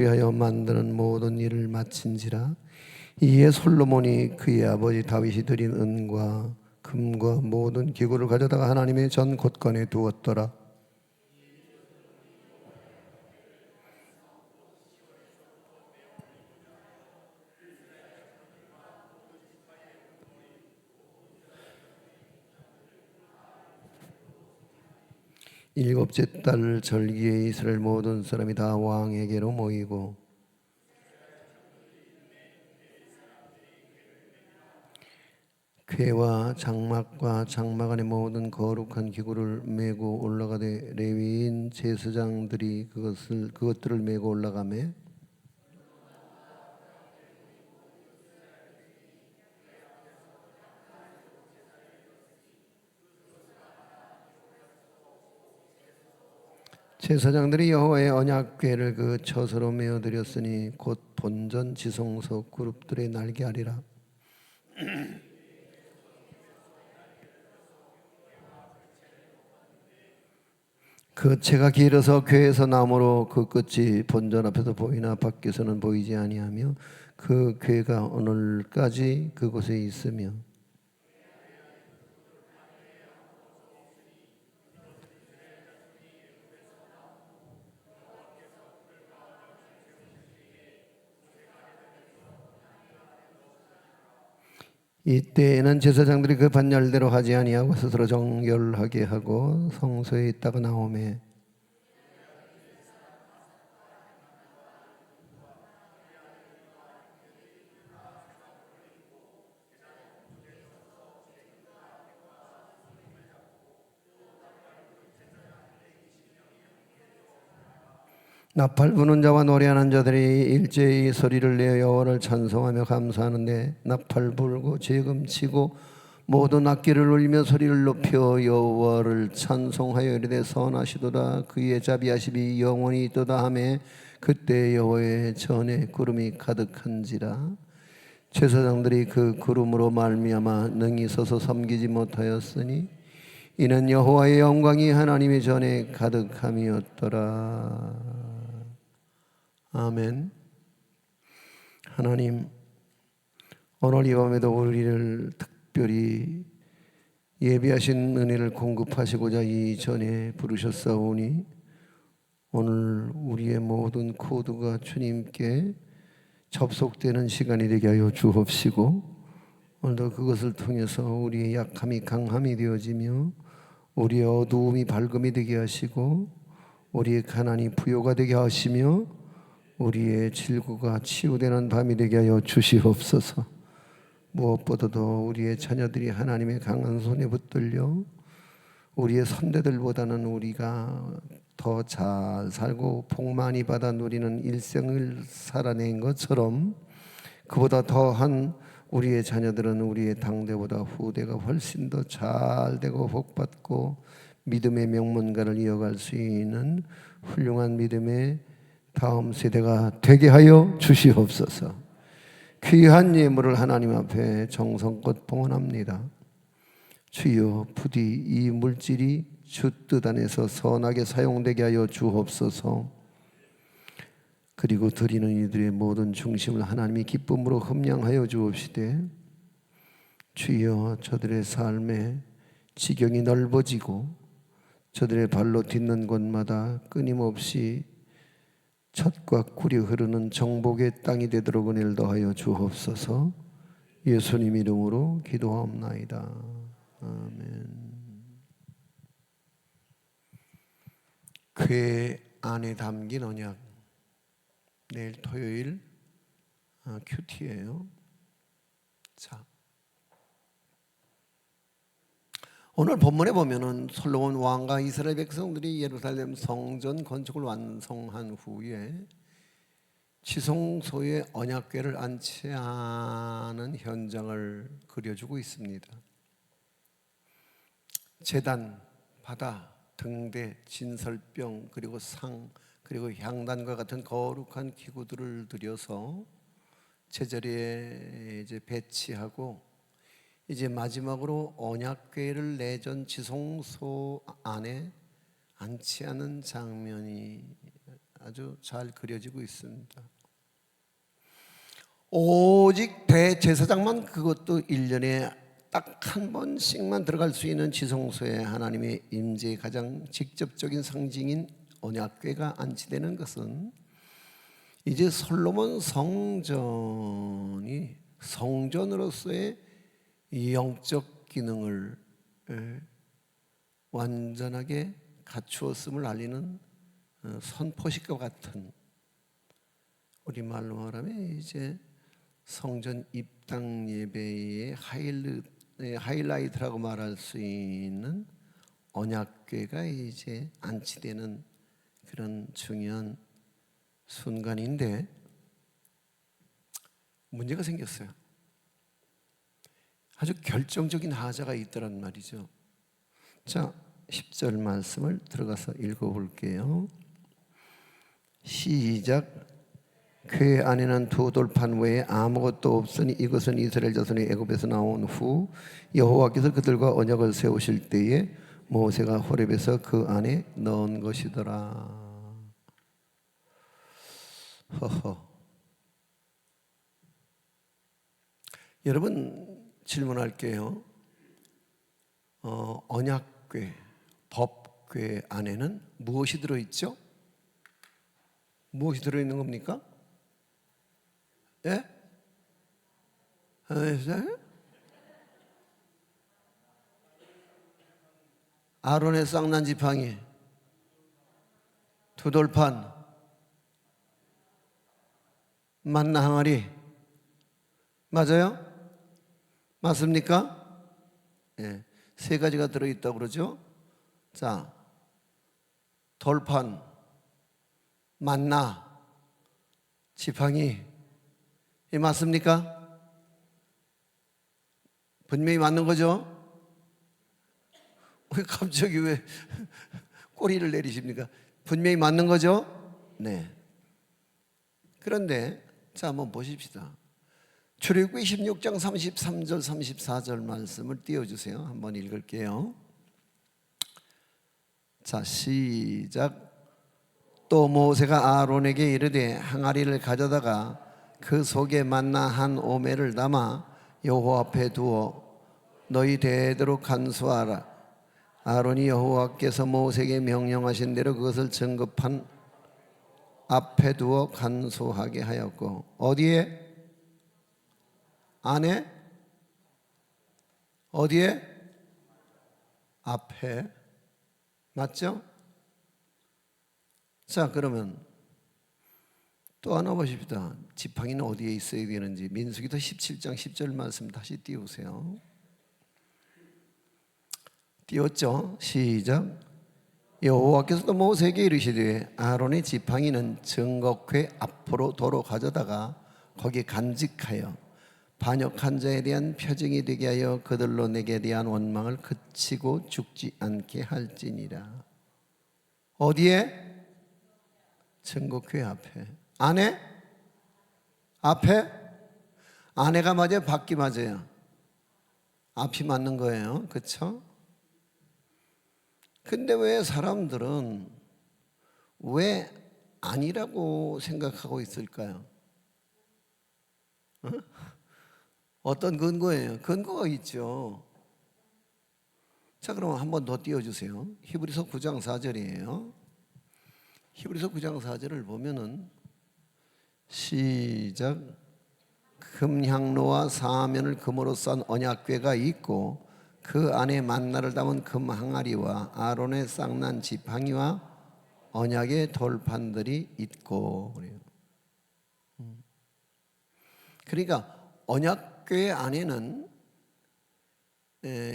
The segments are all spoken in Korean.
위하여 만드는 모든 일을 마친지라. 이에 솔로몬이 그의 아버지 다윗이 드린 은과 금과 모든 기구를 가져다가 하나님의 전 곳간에 두었더라. 일곱째 달 절기에 이스라엘 모든 사람이 다 왕에게로 모이고 궤와 장막과 장막 안의 모든 거룩한 기구를 메고 올라가되 레위인 제사장들이 그것들을 메고 올라가매 제사장들이 여호와의 언약궤를 그 처소로 메어 드렸으니 곧 본전 지성소 그룹들의 날개하리라. 그 채가 길어서 궤에서 나무로 그 끝이 본전 앞에서 보이나 밖에서는 보이지 아니하며 그 궤가 오늘까지 그곳에 있으며 이때에는 제사장들이 그 반열대로 하지 아니하고 스스로 정결하게 하고 성소에 있다가 나오매 나팔 부는 자와 노래하는 자들이 일제히 소리를 내어 여호와를 찬송하며 감사하는데 나팔 불고 재금 치고 모든 악기를 울리며 소리를 높여 여호와를 찬송하여 이르되 선하시도다 그의 자비하심이 영원히 있도다 하매 그때 여호와의 전에 구름이 가득한지라. 제사장들이 그 구름으로 말미암아 능히 서서 섬기지 못하였으니 이는 여호와의 영광이 하나님의 전에 가득함이었더라. 아멘. 하나님, 오늘 이 밤에도 우리를 특별히 예비하신 은혜를 공급하시고자 이 전에 부르셨사오니 오늘 우리의 모든 코드가 주님께 접속되는 시간이 되게 하여 주옵시고 오늘도 그것을 통해서 우리의 약함이 강함이 되어지며 우리의 어두움이 밝음이 되게 하시고 우리의 가난이 부요가 되게 하시며 우리의 질고가 치유되는 밤이 되게 하여 주시옵소서. 무엇보다도 우리의 자녀들이 하나님의 강한 손에 붙들려 우리의 선대들보다는 우리가 더 잘 살고 복 많이 받아 누리는 일생을 살아낸 것처럼 그보다 더한 우리의 자녀들은 우리의 당대보다 후대가 훨씬 더 잘되고 복받고 믿음의 명문가를 이어갈 수 있는 훌륭한 믿음의 다음 세대가 되게 하여 주시옵소서. 귀한 예물을 하나님 앞에 정성껏 봉헌합니다. 주여 부디 이 물질이 주 뜻 안에서 선하게 사용되게 하여 주옵소서. 그리고 드리는 이들의 모든 중심을 하나님이 기쁨으로 흠양하여 주옵시되 주여 저들의 삶에 지경이 넓어지고 저들의 발로 딛는 곳마다 끊임없이 젖과 꿀이 흐르는 정복의 땅이 되도록 은혜를 더하여 주옵소서. 예수님 이름으로 기도하옵나이다. 아멘. 궤 안에 담긴 언약. 내일 토요일 큐티예요. 자, 오늘 본문에 보면은 솔로몬 왕과 이스라엘 백성들이 예루살렘 성전 건축을 완성한 후에 지성소에 언약궤를 안치하는 현장을 그려주고 있습니다. 제단, 바다, 등대, 진설병, 그리고 상, 그리고 향단과 같은 거룩한 기구들을 들여서 제자리에 이제 배치하고 이제 마지막으로 언약궤를 내전 지성소 안에 안치하는 장면이 아주 잘 그려지고 있습니다. 오직 대제사장만 그것도 1년에 딱 한 번씩만 들어갈 수 있는 지성소에 하나님의 임재의 가장 직접적인 상징인 언약궤가 안치되는 것은 이제 솔로몬 성전이 성전으로서의 영적 기능을 완전하게 갖추었음을 알리는 선포식과 같은, 우리말로 말하면 이제 성전 입당 예배의 하이라이트라고 말할 수 있는 언약궤가 이제 안치되는 그런 중요한 순간인데 문제가 생겼어요. 아주 결정적인 하자가 있더란 말이죠. 자, 10절 말씀을 들어가서 읽어볼게요. 시작. 궤 안에는 두 돌판 외에 아무것도 없으니 이것은 이스라엘 자손이 애굽에서 나온 후 여호와께서 그들과 언약을 세우실 때에 모세가 호렙에서 그 안에 넣은 것이더라. 허허. 여러분 질문할게요. 언약궤, 법궤 안에는 무엇이 들어있죠? 무엇이 들어있는 겁니까? 예? 아론의 쌍난 지팡이, 두 돌판, 만나 항아리, 맞아요? 맞습니까? 예, 세 가지가 들어있다고 그러죠. 자, 돌판, 만나, 지팡이, 예, 맞습니까? 분명히 맞는 거죠? 왜 갑자기 왜 꼬리를 내리십니까? 분명히 맞는 거죠? 네. 그런데 자, 한번 보십시다. 출애굽기 16장 33절 34절 말씀을 띄워주세요. 한번 읽을게요. 자, 시작. 또 모세가 아론에게 이르되 항아리를 가져다가 그 속에 만나 한 오멜을 담아 여호와 앞에 두어 너희 대대로 간수하라. 아론이 여호와께서 모세에게 명령하신 대로 그것을 증거판 앞에 두어 간수하게 하였고, 어디에? 안에? 어디에? 앞에. 맞죠? 자, 그러면 또 하나 보십시다. 지팡이는 어디에 있어야 되는지. 민수기도 17장 10절 말씀 다시 띄우세요. 띄웠죠? 시작. 여호와께서도 모세에게 이르시되 아론의 지팡이는 증거궤 앞으로 도로 가져다가 거기 간직하여 반역한 자에 대한 표징이 되게 하여 그들로 내게 대한 원망을 그치고 죽지 않게 할지니라. 어디에? 증거궤 앞에. 안에? 앞에? 안에가 맞아요? 밖이 맞아요? 앞이 맞는 거예요. 그렇죠? 근데 왜 사람들은 왜 아니라고 생각하고 있을까요? 어떤 근거예요? 근거가 있죠. 자, 그럼 한 번 더 띄워주세요. 히브리서 9장 4절이에요. 히브리서 9장 4절을 보면은 시작. 금향로와 사면을 금으로 싼 언약궤가 있고 그 안에 만나를 담은 금 항아리와 아론의 쌍난 지팡이와 언약의 돌판들이 있고 그래요. 그러니까 언약궤 안에는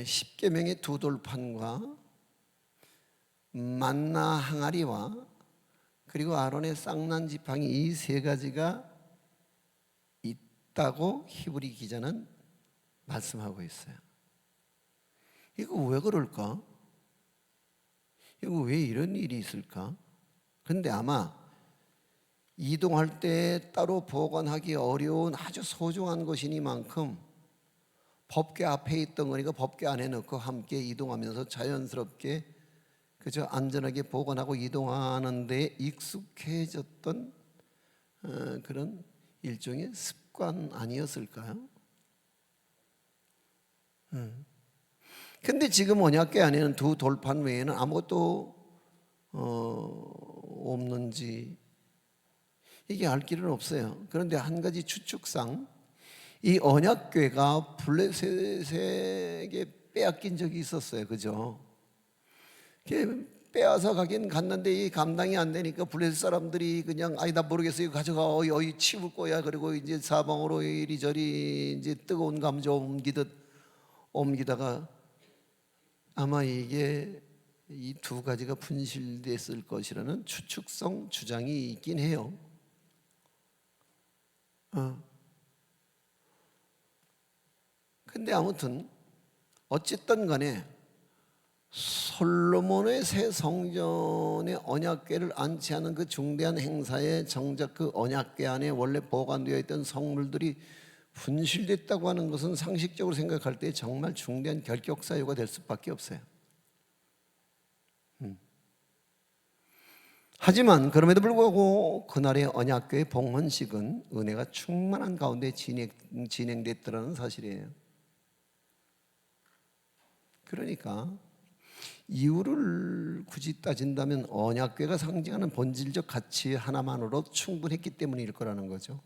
십계명의 두 돌판과 만나 항아리와 그리고 아론의 쌍난 지팡이 이 세 가지가 있다고 히브리 기자는 말씀하고 있어요. 이거 왜 그럴까? 이거 왜 이런 일이 있을까? 근데 아마 이동할 때 따로 보관하기 어려운 아주 소중한 것이니만큼 법궤 앞에 있던 거니까 법궤 안에 넣고 함께 이동하면서 자연스럽게 그저 안전하게 보관하고 이동하는 데 익숙해졌던 그런 일종의 습관 아니었을까요? 근데 지금 언약궤 안에는 두 돌판 외에는 아무것도 없는지 이게 알 길은 없어요. 그런데 한 가지 추측상 이 언약궤가 블레셋에게 빼앗긴 적이 있었어요. 그죠? 빼앗아 가긴 갔는데 이 감당이 안 되니까 블레셋 사람들이 그냥 나 모르겠어요. 가져가 어이 치울 거야. 그리고 이제 사방으로 이리저리 이제 뜨거운 감자 옮기다가 아마 이게 이 두 가지가 분실됐을 것이라는 추측성 주장이 있긴 해요. 근데 아무튼 어쨌든 간에 솔로몬의 새 성전에 언약궤를 안치하는 그 중대한 행사에 정작 그 언약궤 안에 원래 보관되어 있던 성물들이 분실됐다고 하는 것은 상식적으로 생각할 때 정말 중대한 결격 사유가 될 수밖에 없어요. 하지만 그럼에도 불구하고 그날의 언약궤의 봉헌식은 은혜가 충만한 가운데 진행됐더라는 사실이에요. 그러니까 이유를 굳이 따진다면 언약궤가 상징하는 본질적 가치 하나만으로 충분했기 때문일 거라는 거죠.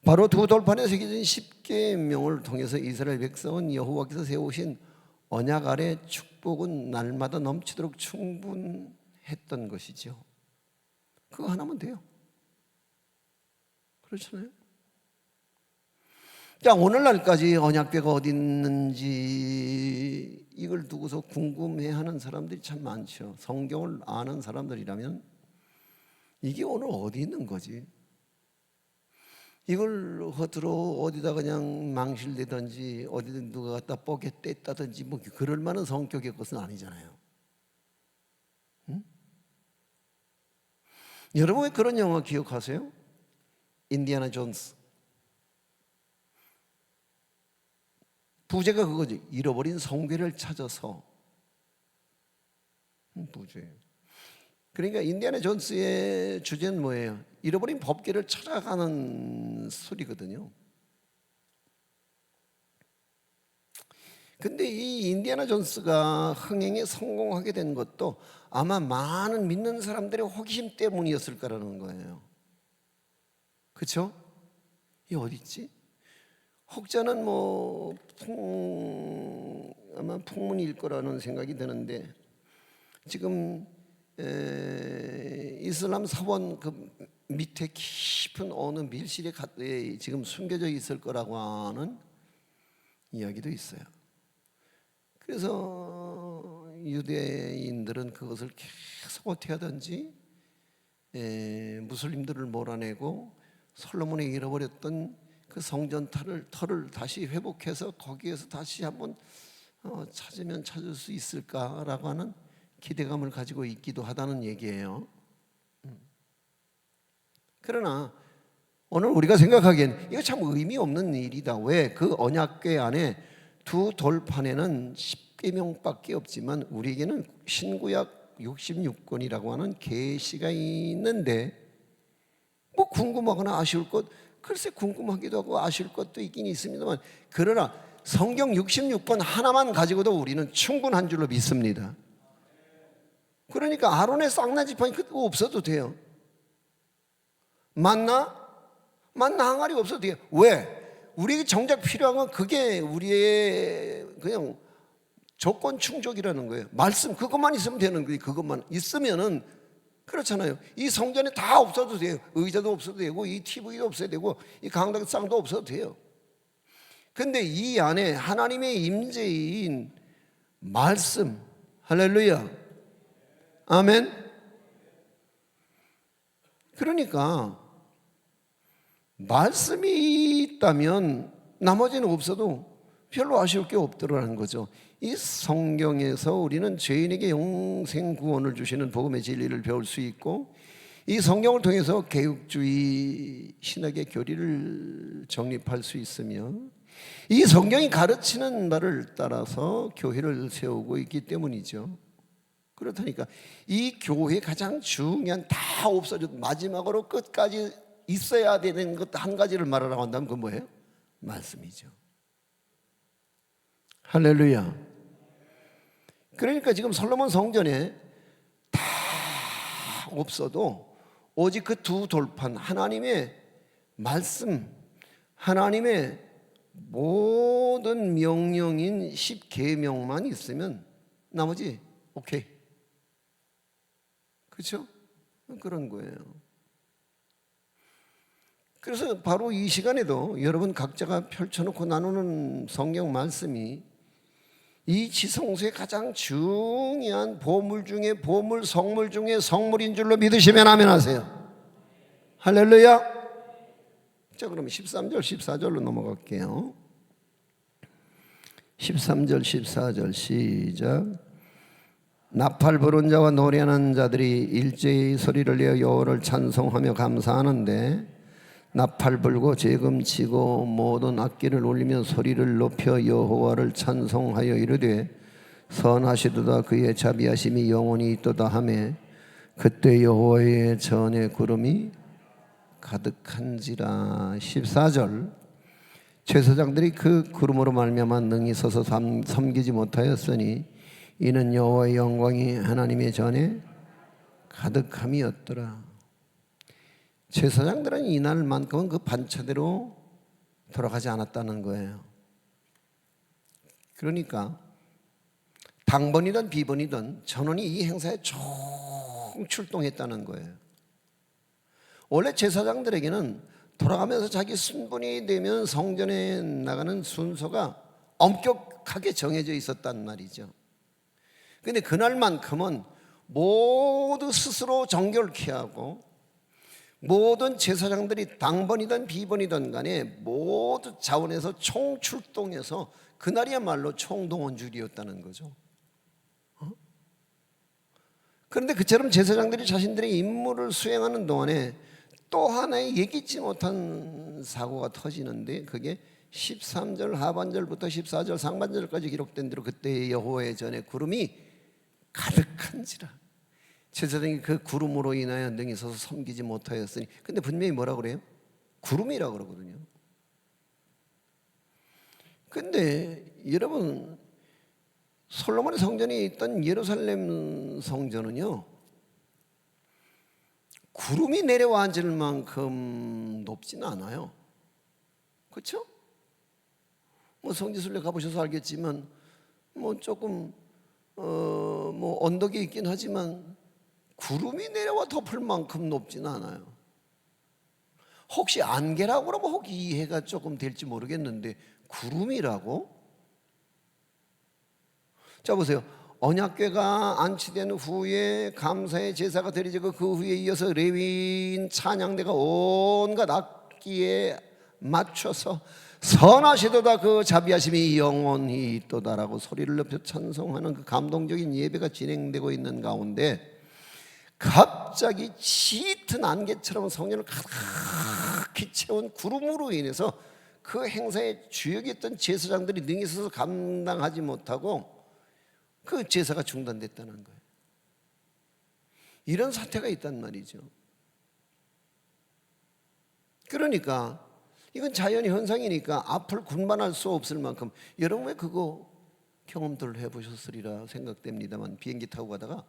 바로 두 돌판에 새겨진 10계명을 통해서 이스라엘 백성은 여호와께서 세우신 언약 아래 축복은 날마다 넘치도록 충분했던 것이죠. 그거 하나면 돼요. 그렇잖아요. 자, 오늘날까지 언약궤가 어디 있는지 이걸 두고서 궁금해하는 사람들이 참 많죠. 성경을 아는 사람들이라면 이게 오늘 어디 있는 거지? 이걸 허투루 어디다 그냥 망실되든지 어디든 누가 갖다 뻐개 뗐다든지 뭐 그럴 만한 성격의 것은 아니잖아요. 응? 여러분 왜 그런 영화 기억하세요? 인디아나 존스. 부제가 그거지. 잃어버린 성궤를 찾아서. 부제예요. 그러니까 인디아나 존스의 주제는 뭐예요? 잃어버린 법궤를 찾아가는 소리거든요. 근데 이 인디아나 존스가 흥행에 성공하게 된 것도 아마 많은 믿는 사람들의 호기심 때문이었을 거라는 거예요. 그렇죠? 이 어디 있지? 혹자는 아마 풍문일 거라는 생각이 드는데 지금 이슬람 사원 그 밑에 깊은 어느 밀실에 지금 숨겨져 있을 거라고 하는 이야기도 있어요. 그래서 유대인들은 그것을 계속 어떻게 하든지 무슬림들을 몰아내고 솔로몬이 잃어버렸던 그 성전 터를 다시 회복해서 거기에서 다시 한번 찾으면 찾을 수 있을까라고 하는 기대감을 가지고 있기도 하다는 얘기예요. 그러나 오늘 우리가 생각하기엔 이거 참 의미 없는 일이다. 왜? 그 언약궤 안에 두 돌판에는 10계명밖에 없지만 우리에게는 신구약 66권이라고 하는 계시가 있는데 뭐 궁금하거나 아쉬울 것, 글쎄 궁금하기도 하고 아쉬울 것도 있긴 있습니다만, 그러나 성경 66권 하나만 가지고도 우리는 충분한 줄로 믿습니다. 그러니까 아론의 쌍난 지팡이 그거 없어도 돼요. 만나 항아리 없어도 돼요. 왜? 우리에게 정작 필요한 건 그게 우리의 그냥 조건 충족이라는 거예요. 말씀 그것만 있으면 되는 거예요. 그것만 있으면은 그렇잖아요. 이 성전에 다 없어도 돼요. 의자도 없어도 되고 이 TV도 없어도 되고 이 강당상도 없어도 돼요. 근데 이 안에 하나님의 임재인 말씀, 할렐루야, 아멘. 그러니까 말씀이 있다면 나머지는 없어도 별로 아쉬울 게 없더라는 거죠. 이 성경에서 우리는 죄인에게 영생 구원을 주시는 복음의 진리를 배울 수 있고, 이 성경을 통해서 개혁주의 신학의 교리를 정립할 수 있으며, 이 성경이 가르치는 바를 따라서 교회를 세우고 있기 때문이죠. 그렇다니까 이 교회 가장 중요한, 다 없어져도 마지막으로 끝까지 있어야 되는 것 한 가지를 말하라고 한다면 그건 뭐예요? 말씀이죠. 할렐루야. 그러니까 지금 솔로몬 성전에 다 없어도 오직 그 두 돌판, 하나님의 말씀, 하나님의 모든 명령인 10계명만 있으면 나머지 오케이. 그렇죠? 그런 거예요. 그래서 바로 이 시간에도 여러분 각자가 펼쳐놓고 나누는 성경 말씀이 이 지성소의 가장 중요한 보물 중에 보물, 성물 중에 성물인 줄로 믿으시면 아멘 하세요. 할렐루야. 자, 그럼 13절 14절로 넘어갈게요. 13절 14절 시작. 나팔 부는 자와 노래하는 자들이 일제히 소리를 내어 여호와를 찬송하며 감사하는데 나팔 불고 재금 치고 모든 악기를 울리며 소리를 높여 여호와를 찬송하여 이르되 선하시도다 그의 자비하심이 영원히 있도다 하매 그때 여호와의 전에 구름이 가득한지라. 14절. 제사장들이 그 구름으로 말미암아 능히 서서 섬기지 못하였으니 이는 여호와의 영광이 하나님의 전에 가득함이었더라. 제사장들은 이날만큼은 그 반차대로 돌아가지 않았다는 거예요. 그러니까 당번이든 비번이든 전원이 이 행사에 총출동했다는 거예요. 원래 제사장들에게는 돌아가면서 자기 순번이 되면 성전에 나가는 순서가 엄격하게 정해져 있었단 말이죠. 그런데 그날만큼은 모두 스스로 정결케 하고 모든 제사장들이 당번이든 비번이든 간에 모두 자원해서 총출동해서 그날이야말로 총동원줄이었다는 거죠. 그런데 그처럼 제사장들이 자신들의 임무를 수행하는 동안에 또 하나의 예기치 못한 사고가 터지는데 그게 13절 하반절부터 14절 상반절까지 기록된 대로 그때 여호와의 전에 구름이 가득한지라. 제사장이 그 구름으로 인하여 능히 서서 섬기지 못하였으니, 근데 분명히 뭐라고 그래요? 구름이라고 그러거든요. 근데 여러분, 솔로몬의 성전이 있던 예루살렘 성전은요 구름이 내려와 앉을 만큼 높지는 않아요. 그렇죠? 뭐 성지순례 가보셔서 알겠지만 뭐 조금 뭐 언덕이 있긴 하지만 구름이 내려와 덮을 만큼 높지는 않아요. 혹시 안개라고 그러면 혹시 이해가 조금 될지 모르겠는데 구름이라고? 자 보세요. 언약궤가 안치된 후에 감사의 제사가 드려지고 그 후에 이어서 레위인 찬양대가 온갖 악기에 맞춰서 선하시도다 그 자비하심이 영원히 있도다라고 소리를 높여 찬송하는 그 감동적인 예배가 진행되고 있는 가운데 갑자기 짙은 안개처럼 성전을 가득히 채운 구름으로 인해서 그 행사의 주역이었던 제사장들이 능히 서서 감당하지 못하고 그 제사가 중단됐다는 거예요. 이런 사태가 있단 말이죠. 그러니까 이건 자연의 현상이니까 앞을 군반할 수 없을 만큼, 여러분 왜 그거 경험들 해보셨으리라 생각됩니다만, 비행기 타고 가다가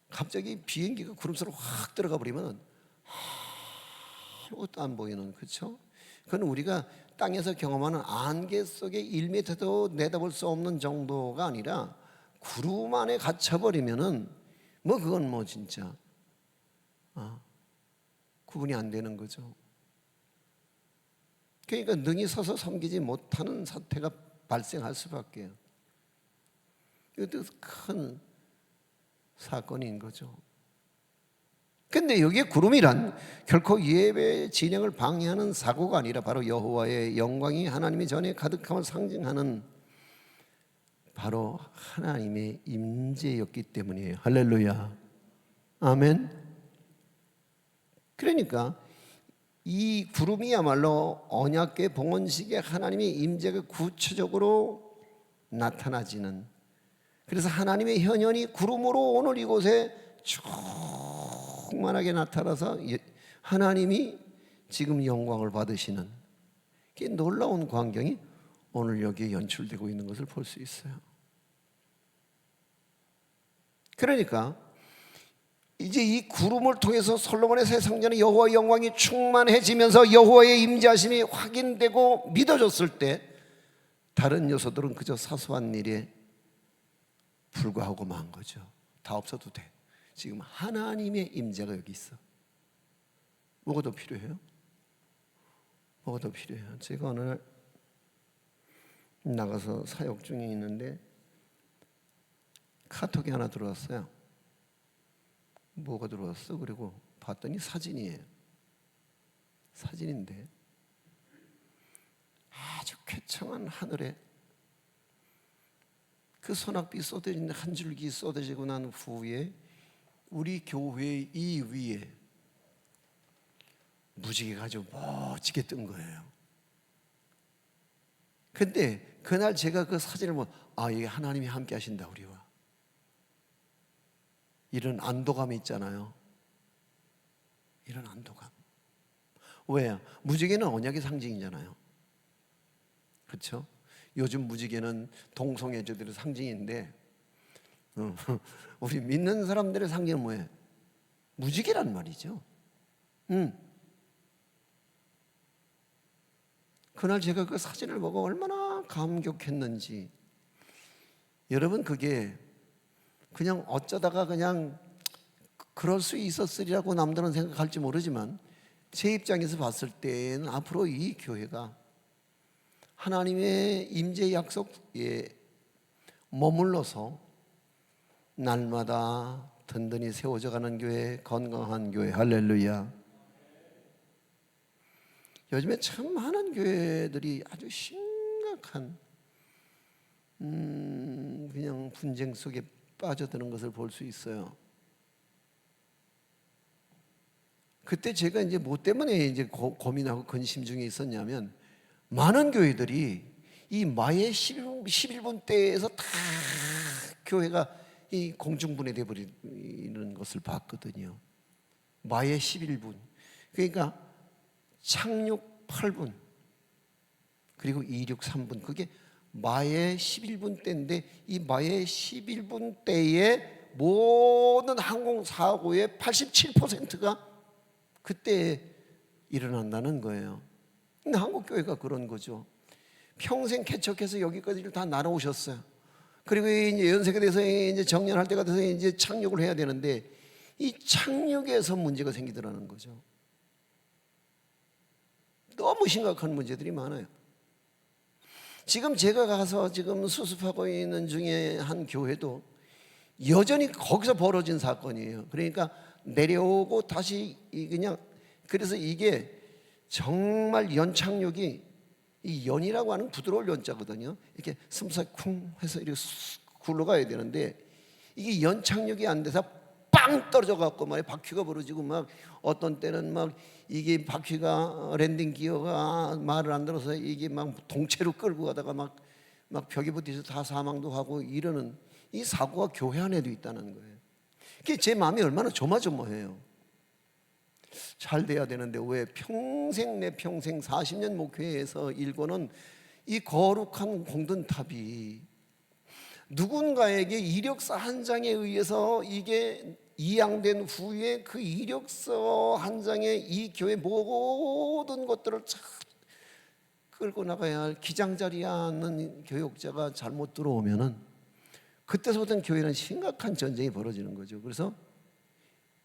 갑자기 비행기가 구름 속으로 확 들어가 버리면 아무것도 안 보이는, 그렇죠? 그건 우리가 땅에서 경험하는 안개 속에 1m도 내다볼 수 없는 정도가 아니라 구름 안에 갇혀버리면은 뭐 그건 뭐 진짜 구분이 안 되는 거죠. 그러니까 능히 서서 섬기지 못하는 사태가 발생할 수밖에요. 이것도 큰 사건인 거죠. 근데 여기에 구름이란 결코 예배 진행을 방해하는 사고가 아니라 바로 여호와의 영광이 하나님의 전에 가득함을 상징하는 바로 하나님의 임재였기 때문이에요. 할렐루야. 아멘. 그러니까 이 구름이야말로 언약궤 봉헌식에 하나님의 임재가 구체적으로 나타나지는, 그래서 하나님의 현현이 구름으로 오늘 이곳에 충만하게 나타나서 하나님이 지금 영광을 받으시는 그 놀라운 광경이 오늘 여기에 연출되고 있는 것을 볼 수 있어요. 그러니까 이제 이 구름을 통해서 솔로몬의 새 성전의 여호와의 영광이 충만해지면서 여호와의 임재하심이 확인되고 믿어졌을 때 다른 요소들은 그저 사소한 일에 불과하고 만 거죠. 다 없어도 돼. 지금 하나님의 임재가 여기 있어. 뭐가 더 필요해요? 뭐가 더 필요해요? 제가 어느 날 나가서 사역 중에 있는데 카톡이 하나 들어왔어요. 뭐가 들어왔어? 그리고 봤더니 사진이에요. 사진인데 아주 쾌청한 하늘에 그 소낙비 쏟아진 한 줄기 쏟아지고 난 후에 우리 교회 이 위에 무지개가 아주 멋지게 뜬 거예요. 근데 그날 제가 그 사진을 보면 이게 하나님이 함께 하신다 우리와, 이런 안도감이 있잖아요. 이런 안도감. 왜요? 무지개는 언약의 상징이잖아요. 그렇죠? 요즘 무지개는 동성애자들의 상징인데 우리 믿는 사람들의 상징은 뭐예요? 무지개란 말이죠. 그날 제가 그 사진을 보고 얼마나 감격했는지. 여러분, 그게 그냥 어쩌다가 그냥 그럴 수 있었으리라고 남들은 생각할지 모르지만 제 입장에서 봤을 때는 앞으로 이 교회가 하나님의 임재 약속에 머물러서 날마다 든든히 세워져 가는 교회, 건강한 교회. 할렐루야. 요즘에 참 많은 교회들이 아주 심각한 그냥 분쟁 속에 빠져드는 것을 볼 수 있어요. 그때 제가 이제 뭐 때문에 이제 고민하고 근심 중에 있었냐면, 많은 교회들이 이 마의 11분 때에서 다 교회가 이 공중분해돼 버리는 것을 봤거든요. 마의 11분. 그러니까 착륙 8분 그리고 이륙 3분, 그게 마의 11분 때인데 이 마의 11분 때에 모든 항공사고의 87%가 그때 일어난다는 거예요. 근데 한국교회가 그런 거죠. 평생 개척해서 여기까지를 다 날아오셨어요. 그리고 이제 연세가 돼서 이제 정년할 때가 돼서 이제 착륙을 해야 되는데 이 착륙에서 문제가 생기더라는 거죠. 너무 심각한 문제들이 많아요. 지금 제가 가서 지금 수습하고 있는 중에 한 교회도 여전히 거기서 벌어진 사건이에요. 그러니까 내려오고 다시 그냥, 그래서 이게 정말 연착륙이, 이 연이라고 하는 부드러울 연자거든요. 이렇게 스무살 쿵 해서 이렇게 굴러가야 되는데 이게 연착륙이 안 돼서 빵 떨어져 갖고 막 바퀴가 벌어지고, 막 어떤 때는 막 이게 바퀴가 랜딩 기어가 말을 안 들어서 이게 막 동체로 끌고 가다가 막 벽에 부딪혀서 다 사망도 하고 이러는 이 사고가 교회 안에도 있다는 거예요. 그게 제 마음이 얼마나 조마조마해요. 잘 돼야 되는데 왜 평생, 내 평생 40년 목회에서 일궈는 이 거룩한 공든탑이 누군가에게 이력서 한 장에 의해서 이게 이양된 후에 그 이력서 한 장에 이 교회 모든 것들을 끌고 나가야 할 기장자리에 앉는 교역자가 잘못 들어오면은 그때서부터는 교회는 심각한 전쟁이 벌어지는 거죠. 그래서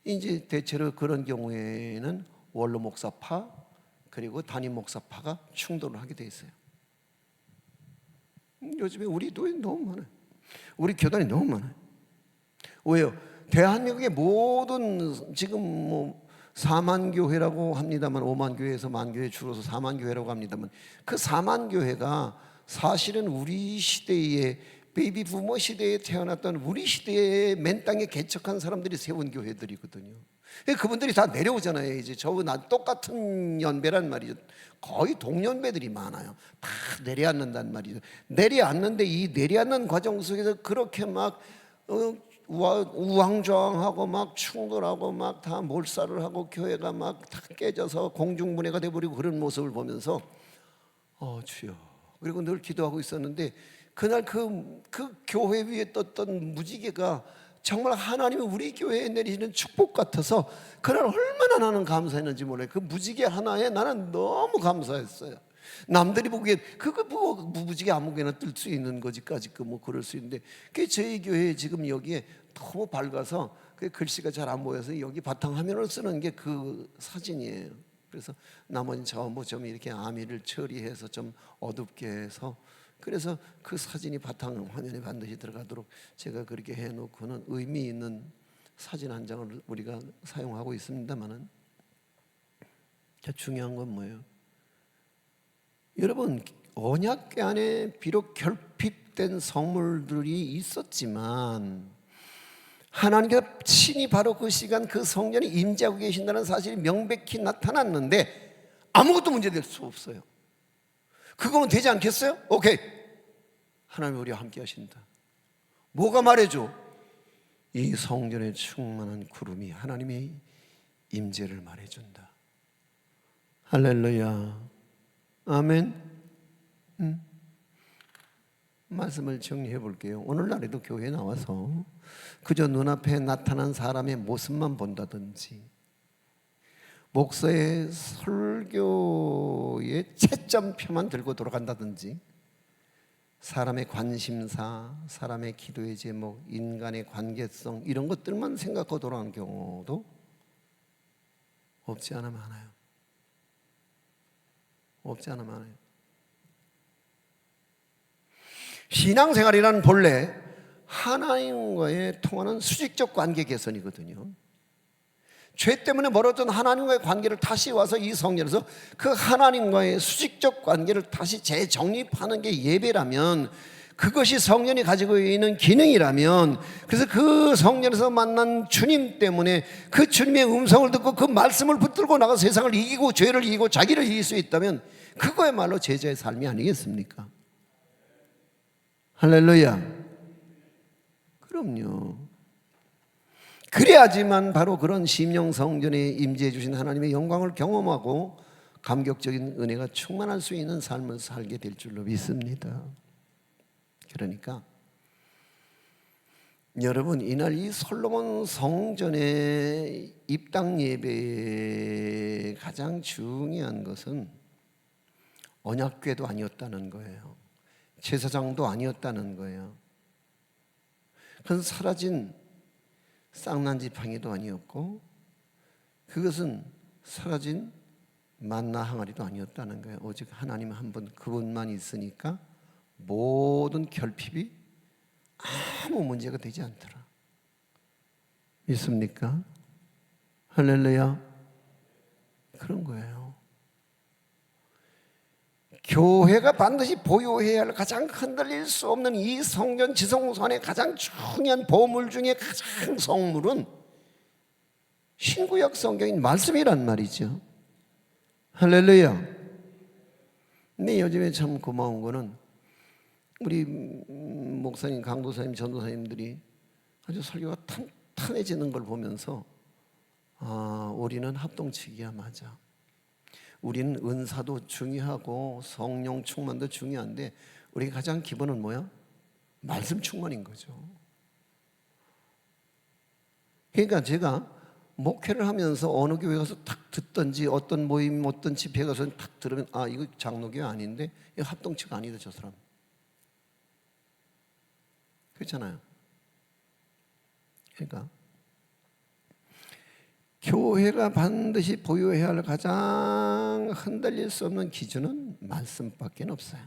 이제 대체로 그런 경우에는 원로 목사파 그리고 담임 목사파가 충돌을 하게 돼 있어요. 요즘에 우리 교회 너무 많아요. 우리 교단이 너무 많아요. 왜요? 대한민국의 모든 지금 뭐 4만 교회라고 합니다만, 5만 교회에서 만 교회 줄어서 4만 교회라고 합니다만, 그 4만 교회가 사실은 우리 시대에 베이비 부머 시대에 태어났던 우리 시대에 맨 땅에 개척한 사람들이 세운 교회들이거든요. 그분들이 다 내려오잖아요. 이제 저하고 나 똑같은 연배란 말이죠. 거의 동년배들이 많아요. 다 내려앉는단 말이죠. 내려앉는데 이 내려앉는 과정 속에서 그렇게 막 우왕좌왕하고 막 충돌하고 막 다 몰살을 하고 교회가 막 다 깨져서 공중분해가 돼버리고 그런 모습을 보면서 주여. 그리고 늘 기도하고 있었는데 그날 그 교회 위에 떴던 무지개가 정말 하나님이 우리 교회에 내리시는 축복 같아서 그날 얼마나 나는 감사했는지 몰라요. 그 무지개 하나에 나는 너무 감사했어요. 남들이 보기엔 그거 뭐 무지개 아무개나 뜰 수 있는 거지까지 뭐 그럴 수 있는데 그게 저희 교회 지금 여기에 너무 밝아서 그 글씨가 잘 안 보여서 여기 바탕화면을 쓰는 게 그 사진이에요. 그래서 나머지 전부 좀 이렇게 아미를 처리해서 좀 어둡게 해서 그래서 그 사진이 바탕 화면에 반드시 들어가도록 제가 그렇게 해놓고는 의미 있는 사진 한 장을 우리가 사용하고 있습니다만은 중요한 건 뭐예요? 여러분 언약궤 안에 비록 결핍된 성물들이 있었지만 하나님께서 친히 바로 그 시간 그 성전에 임재하고 계신다는 사실이 명백히 나타났는데 아무것도 문제될 수 없어요. 그거면 되지 않겠어요? 오케이, 하나님이 우리와 함께 하신다. 뭐가 말해줘? 이 성전에 충만한 구름이 하나님의 임재를 말해준다. 할렐루야, 아멘. 말씀을 정리해 볼게요. 오늘날에도 교회에 나와서 그저 눈앞에 나타난 사람의 모습만 본다든지 목사의 설교의 채점표만 들고 돌아간다든지 사람의 관심사, 사람의 기도의 제목, 인간의 관계성 이런 것들만 생각하고 돌아가는 경우도 없지 않아 많아요. 없지 않아 많아요. 신앙생활이란 본래 하나님과의 통하는 수직적 관계 개선이거든요. 죄 때문에 멀어진 하나님과의 관계를 다시 와서 이 성전에서 그 하나님과의 수직적 관계를 다시 재정립하는 게 예배라면, 그것이 성전이 가지고 있는 기능이라면, 그래서 그 성전에서 만난 주님 때문에 그 주님의 음성을 듣고 그 말씀을 붙들고 나가 세상을 이기고 죄를 이기고 자기를 이길 수 있다면 그거야말로 제자의 삶이 아니겠습니까? 할렐루야. 그럼요. 그래야지만 바로 그런 심령 성전에 임재해 주신 하나님의 영광을 경험하고 감격적인 은혜가 충만할 수 있는 삶을 살게 될 줄로 믿습니다. 그러니까 여러분, 이날 이 솔로몬 성전의 입당 예배의 가장 중요한 것은 언약궤도 아니었다는 거예요. 제사장도 아니었다는 거예요. 그건 사라진 쌍난 지팡이도 아니었고, 그것은 사라진 만나 항아리도 아니었다는 거예요. 오직 하나님 한 분, 그분만 있으니까 모든 결핍이 아무 문제가 되지 않더라. 믿습니까? 할렐루야. 그런 거예요. 교회가 반드시 보유해야 할 가장 흔들릴 수 없는 이 성전 지성소안의 가장 중요한 보물 중에 가장 성물은 신구약 성경인 말씀이란 말이죠. 할렐루야. 근데 요즘에 참 고마운 거는 우리 목사님, 강도사님, 전도사님들이 아주 설교가 탄탄해지는 걸 보면서 우리는 합동치기야. 맞아. 우리는 은사도 중요하고 성령 충만도 중요한데 우리 가장 기본은 뭐야? 말씀 충만인 거죠. 그러니까 제가 목회를 하면서 어느 교회 가서 탁 듣든지 어떤 모임, 어떤 집회 가서 탁 들으면 이거 장로교회 아닌데 이거 합동치가 아니다 저 사람. 그렇잖아요. 그러니까 교회가 반드시 보유해야 할 가장 흔들릴 수 없는 기준은 말씀밖에 없어요.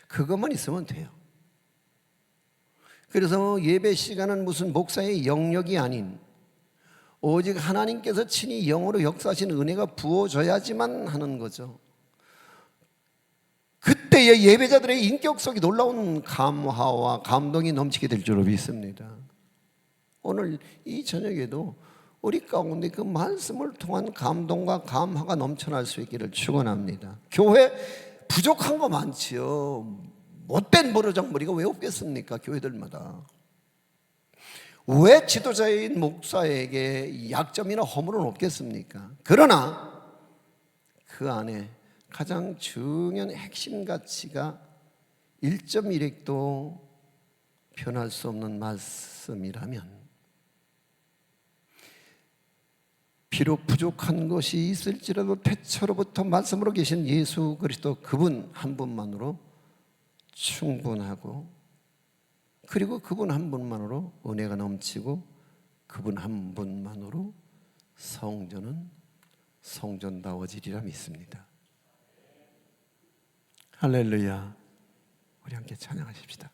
그것만 있으면 돼요. 그래서 예배 시간은 무슨 목사의 영역이 아닌 오직 하나님께서 친히 영으로 역사하신 은혜가 부어져야지만 하는 거죠. 그때의 예배자들의 인격성이 놀라운 감화와 감동이 넘치게 될 줄로 믿습니다. 오늘 이 저녁에도 우리 가운데 그 말씀을 통한 감동과 감화가 넘쳐날 수 있기를 축원합니다. 교회 부족한 거 많지요. 못된 버르장머리가 왜 없겠습니까? 교회들마다. 왜 지도자인 목사에게 약점이나 허물은 없겠습니까? 그러나 그 안에 가장 중요한 핵심 가치가 1.1핵도 변할 수 없는 말씀이라면, 비록 부족한 것이 있을지라도 태초로부터 말씀으로 계신 예수 그리스도 그분 한 분만으로 충분하고, 그리고 그분 한 분만으로 은혜가 넘치고, 그분 한 분만으로 성전은 성전다워지리라 믿습니다. 할렐루야. 우리 함께 찬양하십시다.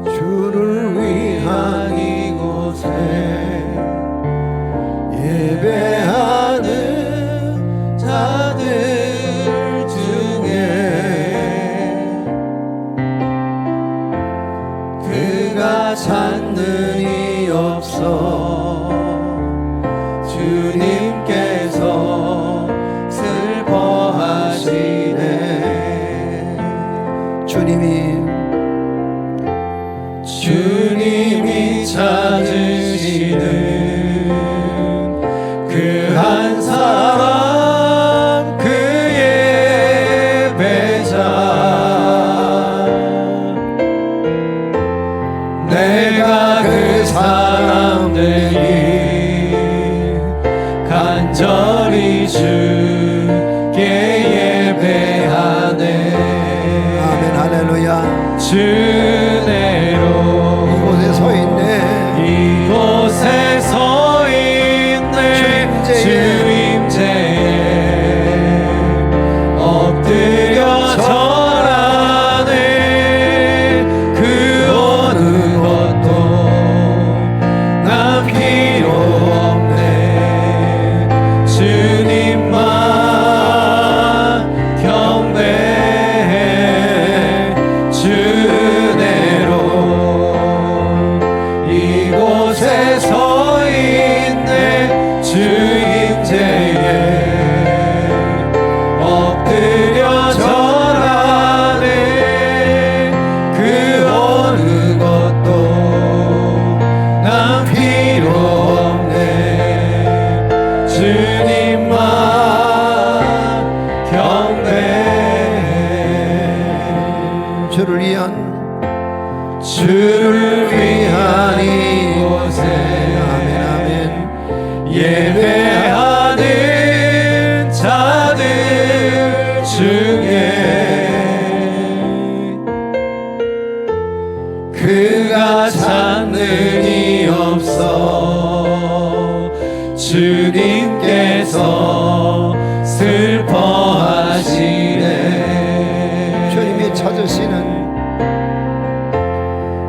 주를 위한 이곳에 예배하는 자들 중에 그가 찾는 이 없어 주님께서 슬퍼하시네. 주님이 찾으시는 그 한 사람, 그의 배자. 내가 그 사람 되기 간절히 주께 예배하네. 아멘. 할렐루야. 이곳에 서 있네. 주임제에 엎드려 절하네. 그 어느 것도 난 필요 없네. 주님만 경배해. 주내로 이곳에 서 있네. 주임제에 엎드려 절하네. 그 어느 것도 난 필요 없네. 주님만 경배해. 주를 위한 이곳에 예배하는 자들 중에 그가 찾는 이 없어 주님께서 슬퍼하시네.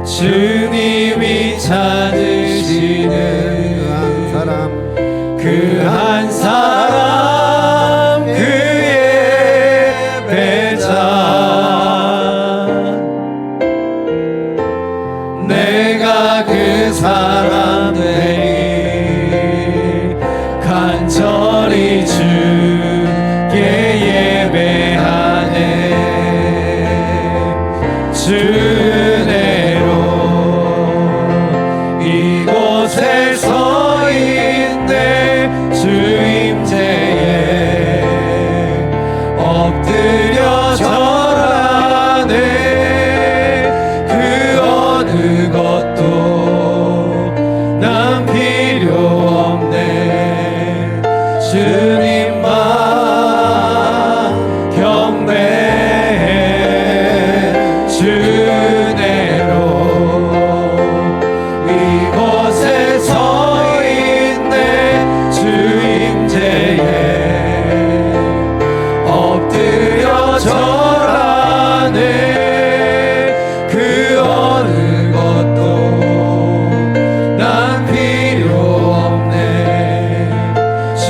주님이 찾으시는 그 한 사람, 그의 배자. 내가 그 사람 되리 간절히 주께 예배하네. 주내로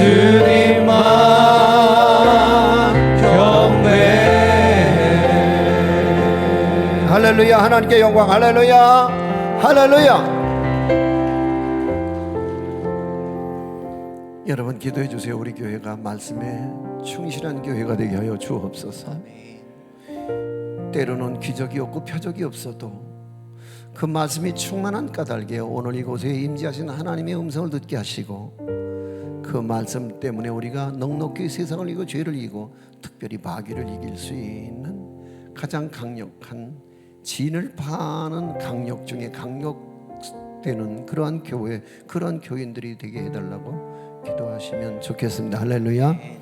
주님만 경배해. 할렐루야. 하나님께 영광. 할렐루야. 할렐루야. 여러분 기도해 주세요. 우리 교회가 말씀에 충실한 교회가 되게 하여 주옵소서. 때로는 기적이 없고 표적이 없어도 그 말씀이 충만한 까닭에 오늘 이곳에 임재하신 하나님의 음성을 듣게 하시고 그 말씀 때문에 우리가 넉넉히 세상을 이기고 죄를 이기고 특별히 마귀를 이길 수 있는 가장 강력한 진을 파는 강력 중에 강력되는 그러한 교회, 그러한 교인들이 되게 해달라고 기도하시면 좋겠습니다. 할렐루야.